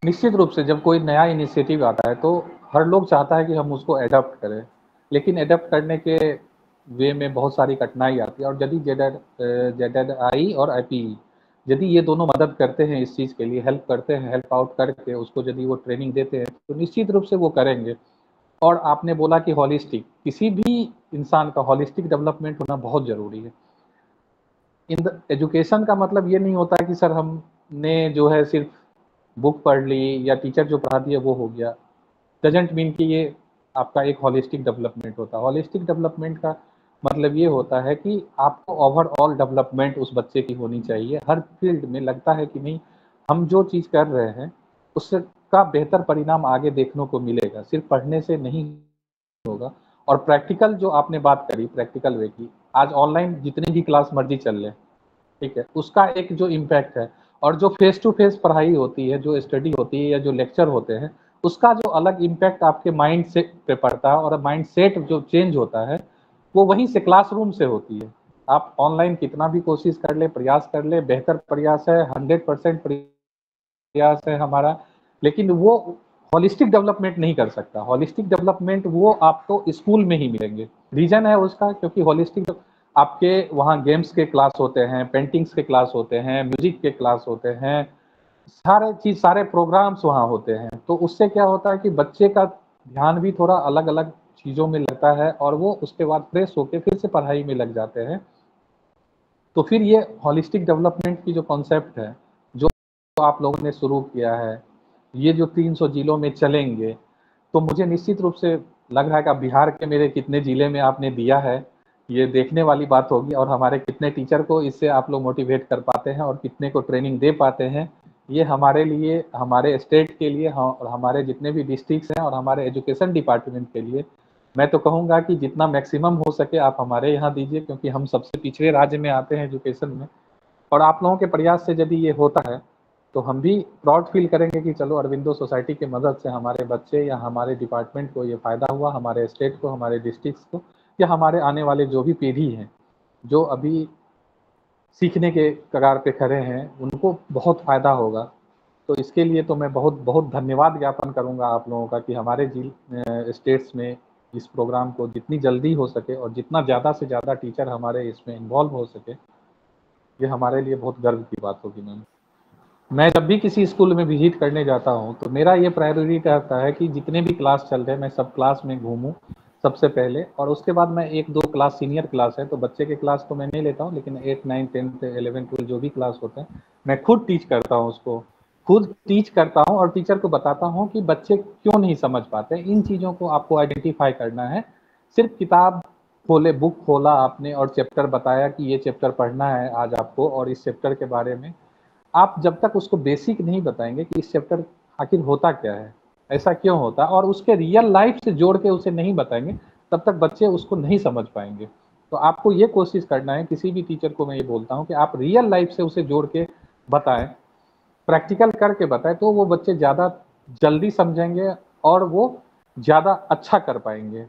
निश्चित रूप से जब कोई नया इनिशिएटिव आता है तो हर लोग चाहता है कि हम उसको एडॉप्ट करें, लेकिन एडॉप्ट करने के वे में बहुत सारी कठिनाई आती है। और यदि जेड आई और आईपीई यदि ये दोनों मदद करते हैं, इस चीज़ के लिए हेल्प करते हैं, हेल्प आउट करके उसको यदि वो ट्रेनिंग देते हैं तो निश्चित रूप से वो करेंगे। और आपने बोला कि हॉलिस्टिक, किसी भी इंसान का हॉलिस्टिक डेवलपमेंट होना बहुत ज़रूरी है। इन द एजुकेशन का मतलब ये नहीं होता है कि सर हमने जो है सिर्फ बुक पढ़ ली या टीचर जो पढ़ा दिया वो हो गया। डजंट मीन कि ये आपका एक हॉलिस्टिक डेवलपमेंट होता है। हॉलिस्टिक डेवलपमेंट का मतलब ये होता है कि आपको ओवरऑल डेवलपमेंट उस बच्चे की होनी चाहिए। हर फील्ड में लगता है कि नहीं, हम जो चीज़ कर रहे हैं उसका बेहतर परिणाम आगे देखने को मिलेगा, सिर्फ पढ़ने से नहीं होगा। और प्रैक्टिकल जो आपने बात करी, प्रैक्टिकल वे की, आज ऑनलाइन जितनी भी क्लास मर्जी चल ले, ठीक है, उसका एक जो इम्पैक्ट है और जो फेस टू फेस पढ़ाई होती है, जो स्टडी होती है या जो लेक्चर होते हैं, उसका जो अलग इम्पैक्ट आपके माइंड सेट पे पड़ता है और माइंड सेट जो चेंज होता है वो वहीं से क्लासरूम से होती है। आप ऑनलाइन कितना भी कोशिश कर ले, प्रयास कर ले, बेहतर प्रयास है, 100% प्रयास है हमारा, लेकिन वो होलिस्टिक डेवलपमेंट नहीं कर सकता। होलिस्टिक डेवलपमेंट वो आपको स्कूल में ही मिलेंगे। रीजन है उसका क्योंकि होलिस्टिक आपके वहाँ गेम्स के क्लास होते हैं, पेंटिंग्स के क्लास होते हैं, म्यूजिक के क्लास होते हैं, सारे चीज, सारे प्रोग्राम्स वहाँ होते हैं। तो उससे क्या होता है कि बच्चे का ध्यान भी थोड़ा अलग अलग चीज़ों में लगता है और वो उसके बाद फ्रेश होके फिर से पढ़ाई में लग जाते हैं। तो फिर ये होलिस्टिक डेवलपमेंट की जो कॉन्सेप्ट है, जो आप लोगों ने शुरू किया है, ये जो 300 जिलों में चलेंगे, तो मुझे निश्चित रूप से लग रहा है कि बिहार के मेरे कितने जिले में आपने दिया है, ये देखने वाली बात होगी। और हमारे कितने टीचर को इससे आप लोग मोटिवेट कर पाते हैं और कितने को ट्रेनिंग दे पाते हैं, ये हमारे लिए, हमारे स्टेट के लिए, और हमारे जितने भी डिस्ट्रिक्ट्स हैं और हमारे एजुकेशन डिपार्टमेंट के लिए, मैं तो कहूँगा कि जितना मैक्सिमम हो सके आप हमारे यहाँ दीजिए, क्योंकि हम सबसे पिछड़े राज्य में आते हैं एजुकेशन में। और आप लोगों के प्रयास से यदि ये होता है तो हम भी प्राउड फील करेंगे कि चलो अरविंदो सोसाइटी की मदद से हमारे बच्चे या हमारे डिपार्टमेंट को ये फ़ायदा हुआ, हमारे स्टेट को, हमारे डिस्ट्रिक्ट्स को, या हमारे आने वाले जो भी पीढ़ी हैं जो अभी सीखने के कगार पे खड़े हैं, उनको बहुत फ़ायदा होगा। तो इसके लिए तो मैं बहुत बहुत धन्यवाद ज्ञापन करूँगा आप लोगों का कि हमारे स्टेट्स में इस प्रोग्राम को जितनी जल्दी हो सके और जितना ज़्यादा से ज़्यादा टीचर हमारे इसमें इन्वॉल्व हो सके, ये हमारे लिए बहुत गर्व की बात होगी मैम। मैं जब भी किसी स्कूल में विजिट करने जाता हूँ तो मेरा ये प्रायोरिटी रहता है कि जितने भी क्लास चल रहे हैं मैं सब क्लास में घूमूं सबसे पहले, और उसके बाद मैं एक दो क्लास, सीनियर क्लास है तो बच्चे के क्लास तो मैं नहीं लेता हूँ, लेकिन 8 9 10 11 12 जो भी क्लास होते हैं मैं खुद टीच करता हूँ उसको, खुद टीच करता हूँ और टीचर को बताता हूँ कि बच्चे क्यों नहीं समझ पाते। इन चीज़ों को आपको आइडेंटिफाई करना है। सिर्फ किताब खोले, बुक खोला आपने और चैप्टर बताया कि ये चैप्टर पढ़ना है आज आपको और इस चैप्टर के बारे में, आप जब तक उसको बेसिक नहीं बताएंगे कि इस चैप्टर आखिर होता क्या है, ऐसा क्यों होता है, और उसके रियल लाइफ से जोड़ के उसे नहीं बताएंगे, तब तक बच्चे उसको नहीं समझ पाएंगे। तो आपको ये कोशिश करना है, किसी भी टीचर को मैं ये बोलता हूँ कि आप रियल लाइफ से उसे जोड़ के बताएं, प्रैक्टिकल करके बताएं, तो वो बच्चे ज़्यादा जल्दी समझेंगे और वो ज़्यादा अच्छा कर पाएंगे।